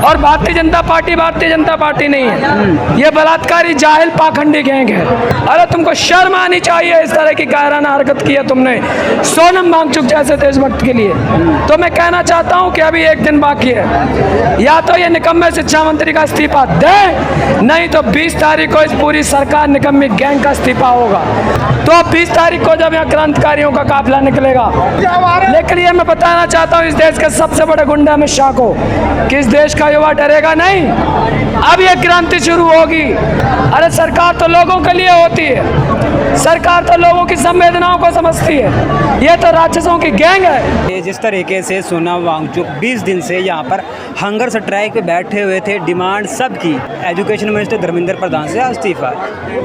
और भारतीय जनता पार्टी नहीं है, ये बलात्कारी जाहिल पाखंडी गैंग है। अरे तुमको शर्म आनी चाहिए, इस तरह की कायराना हरकत की है तुमने सोनम वांगचुक जैसे देशभक्त के लिए। तो मैं कहना चाहता हूँ कि अभी एक दिन बाकी है, या तो ये निकम्मे शिक्षा मंत्री का इस्तीफा दे, नहीं तो 20 तारीख को इस पूरी सरकार निकम्मी गैंग का इस्तीफा होगा। तो 20 तारीख को जब यहाँ क्रांतिकारियों का काफिला निकलेगा, लेकिन ये मैं बताना चाहता हूँ इस देश के सबसे बड़े गुंडा अमित शाह को कि इस देश का युवा डरेगा नहीं, अब ये क्रांति शुरू होगी। अरे सरकार तो लोगों के लिए होती है, सरकार तो लोगों की संवेदनाओं को समझती है, ये तो राक्षसों की गैंग है। जिस तरीके से सोनम वांगचुक 20 दिन से यहाँ पर हंगर स्ट्राइक पे बैठे हुए थे, डिमांड सबकी एजुकेशन मिनिस्टर धर्मेंद्र प्रधान से इस्तीफा,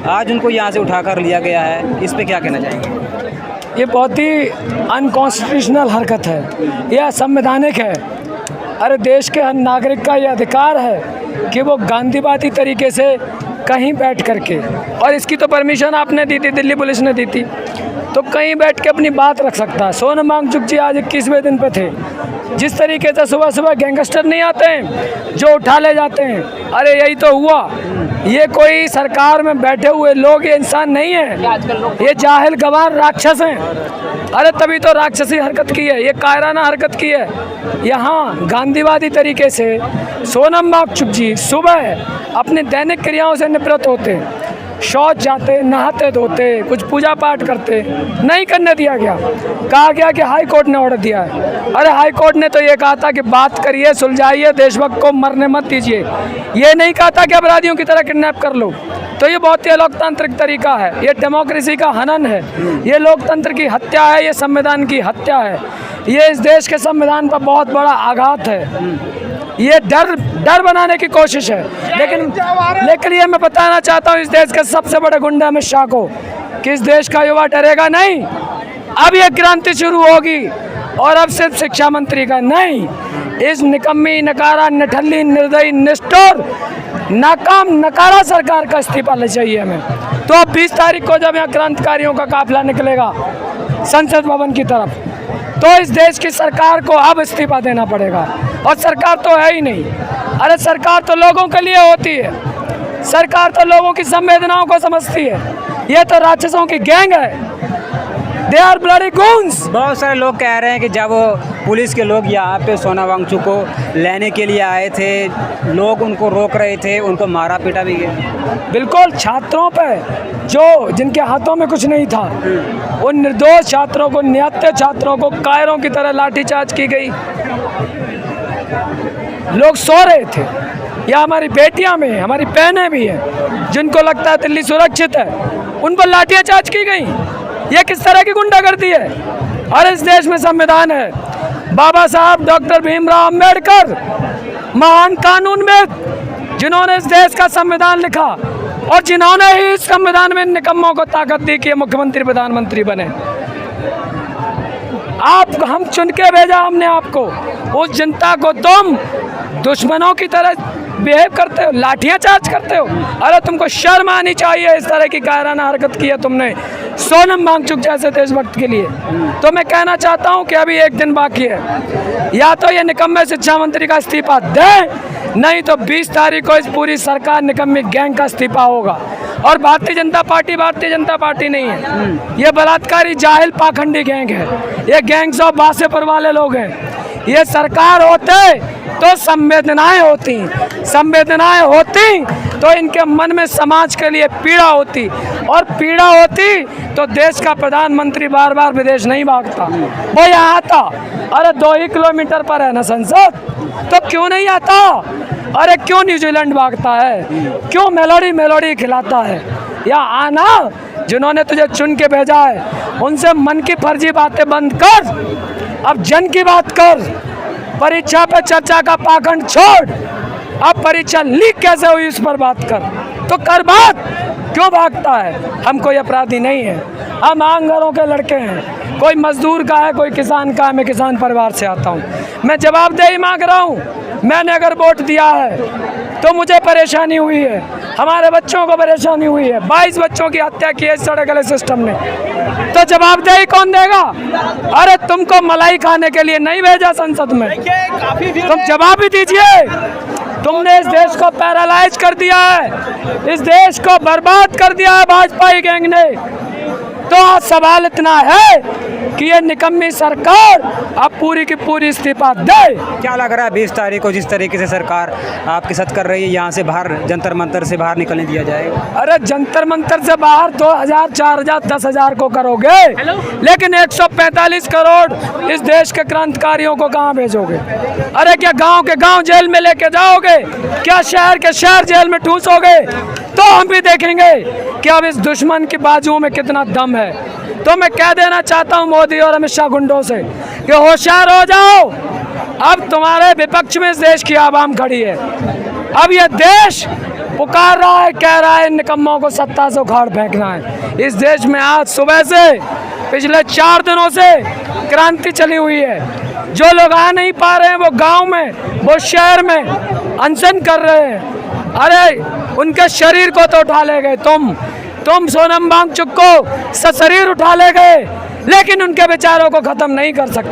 आज उनको यहाँ से उठाकर लिया गया है, इस पे क्या कहना चाहेंगे? ये बहुत ही अनकॉन्स्टिट्यूशनल हरकत है, यह असंवैधानिक है। अरे देश के हर नागरिक का ये अधिकार है कि वो गांधीवादी तरीके से कहीं बैठ करके, और इसकी तो परमिशन आपने दी थी, दिल्ली पुलिस ने दी थी, तो कहीं बैठ के अपनी बात रख सकता है। सोनम वांगचुक जी आज 21वें दिन पे थे, जिस तरीके से सुबह सुबह गैंगस्टर नहीं आते हैं जो उठा ले जाते हैं, अरे यही तो हुआ। ये कोई सरकार में बैठे हुए लोग ये इंसान नहीं है, ये जाहिल गवार राक्षस हैं। अरे तभी तो राक्षसी हरकत की है, ये कायराना हरकत की है। यहाँ गांधीवादी तरीके से सोनम वांगचुक जी सुबह अपनी दैनिक क्रियाओं से निवृत्त होते, शौच जाते, नहाते धोते, कुछ पूजा पाठ करते, नहीं करने दिया गया। कहा गया कि हाई कोर्ट ने ऑर्डर दिया है। अरे हाई कोर्ट ने तो ये कहा था कि बात करिए, सुलझाइए, देशभक्त को मरने मत दीजिए, ये नहीं कहा था कि अपराधियों की तरह किडनैप कर लो। तो ये बहुत ही अलोकतांत्रिक तरीका है, ये डेमोक्रेसी का हनन है, ये लोकतंत्र की हत्या है, ये संविधान की हत्या है, ये इस देश के संविधान पर बहुत बड़ा आघात है, ये डर बनाने की कोशिश है। लेकिन ये मैं बताना चाहता हूँ इस देश के सबसे बड़े गुंडा अमित शाह को कि इस देश का युवा डरेगा नहीं, अब ये क्रांति शुरू होगी। और अब सिर्फ शिक्षा मंत्री का नहीं, इस निकम्मी, नकारा, निठल्ली, निर्दयी, निष्ठुर, नाकाम, नकारा सरकार का इस्तीफा ले चाहिए हमें। तो अब 20 तारीख को जब यहाँ क्रांतिकारियों का काफिला निकलेगा संसद भवन की तरफ, तो इस देश की सरकार को अब इस्तीफा देना पड़ेगा। और सरकार तो है ही नहीं, अरे सरकार तो लोगों के लिए होती है, सरकार तो लोगों की संवेदनाओं को समझती है, ये तो राक्षसों की गैंग है। They are bloody goons. बहुत सारे लोग कह रहे हैं कि जब पुलिस के लोग यहाँ पे सोनम वांगचुक को लेने के लिए आए थे, लोग उनको रोक रहे थे, उनको मारा पीटा भी गया। बिल्कुल, छात्रों पे जो जिनके हाथों में कुछ नहीं था, उन निर्दोष छात्रों को, निहत्थे छात्रों को कायरों की तरह लाठीचार्ज की गई। लोग सो रहे थे, या हमारी बेटियां में हमारी बहनें भी हैं जिनको लगता है दिल्ली सुरक्षित है, उन पर लाठियां चार्ज की गई। ये किस तरह की गुंडागर्दी है? और इस देश में संविधान है, बाबा साहब डॉक्टर भीमराव अम्बेडकर महान कानूनविद, जिन्होंने इस देश का संविधान लिखा और जिन्होंने ही इस संविधान में निकम्मों को ताकत दी कि मुख्यमंत्री प्रधानमंत्री बने। हम चुन के भेजा हमने आपको, उस जनता को तुम दुश्मनों की तरह बिहेव करते हो, लाठियां चार्ज करते हो। अरे तुमको शर्म आनी चाहिए, इस तरह की कायराना हरकत की है तुमने सोनम वांगचुक जैसे देशभक्त के लिए। तो मैं कहना चाहता हूं कि अभी एक दिन बाकी है, या तो ये निकम्मे शिक्षा मंत्री का इस्तीफा दे, नहीं तो 20 तारीख को इस पूरी सरकार निकम्मी गैंग का इस्तीफा होगा। और भारतीय जनता पार्टी नहीं है, ये बलात्कारी जाहिल पाखंडी गैंग है, ये गैंग्स ऑफ वासेपुर वाले लोग हैं। ये सरकार होते तो संवेदनाएं होती, संवेदनाएं होती तो इनके मन में समाज के लिए पीड़ा होती, और पीड़ा होती तो देश का प्रधानमंत्री बार बार विदेश नहीं भागता, वो यहाँ आता। अरे 2 ही किलोमीटर पर है ना संसद, तो क्यों नहीं आता? अरे क्यों न्यूजीलैंड भागता है, क्यों मेलोडी खिलाता है? या आना, जिन्होंने तुझे चुन के भेजा है उनसे मन की फर्जी बातें बंद कर, अब जन की बात कर। परीक्षा पे चर्चा का पाखंड छोड़, अब परीक्षा लीक कैसे हुई इस पर बात कर, तो कर बात। क्यों भागता है? हम कोई अपराधी नहीं है, हम आम घरों के लड़के हैं, कोई मजदूर का है, कोई किसान का है, मैं किसान परिवार से आता हूँ, मैं जवाबदेही मांग रहा हूँ। मैंने अगर वोट दिया है तो मुझे परेशानी हुई है, हमारे बच्चों को परेशानी हुई है, 22 बच्चों की हत्या की है सड़क वाले सिस्टम ने, तो जवाबदेही कौन देगा? अरे तुमको मलाई खाने के लिए नहीं भेजा संसद में, तुम जवाब भी दीजिए। तुमने इस देश को पैरालाइज कर दिया है, इस देश को बर्बाद कर दिया है भाजपा गैंग ने। तो आज सवाल इतना है कि ये निकम्मी सरकार अब पूरी की पूरी इस्तीफा दे। क्या लग रहा है 20 तारीख को जिस तरीके से सरकार आपके साथ कर रही है, यहाँ से बाहर जंतर मंतर से बाहर निकलने दिया जाएगा? अरे जंतर मंतर से बाहर 2000, 4000, 10,000 को करोगे, लेकिन 145 करोड़ इस देश के क्रांतिकारियों को कहाँ भेजोगे? अरे क्या गांव के गांव जेल में लेके जाओगे? क्या शहर के शहर जेल में ठूसोगे? तो हम भी देखेंगे कि अब इस दुश्मन की बाजुओं में कितना दम है। तो मैं कह देना चाहता हूं मोदी और अमित शाह गुंडों से कि होशियार हो जाओ। अब तुम्हारे विपक्ष में इस देश की आवाम खड़ी है। अब ये देश पुकार रहा है, कह रहा है निकम्मों को सत्ता से उखाड़ फेंकना है। इस देश में आज सुबह से पिछले 4 दिनों से क्रांति चली हुई है। जो लोग आ नहीं पा रहे हैं वो गांव में, वो शहर में अनशन कर रहे हैं। अरे उनके शरीर को तो उठा ले गए तुम सोनम वांगचुक को सशरीर उठा ले गए, लेकिन उनके विचारों को खत्म नहीं कर सकते।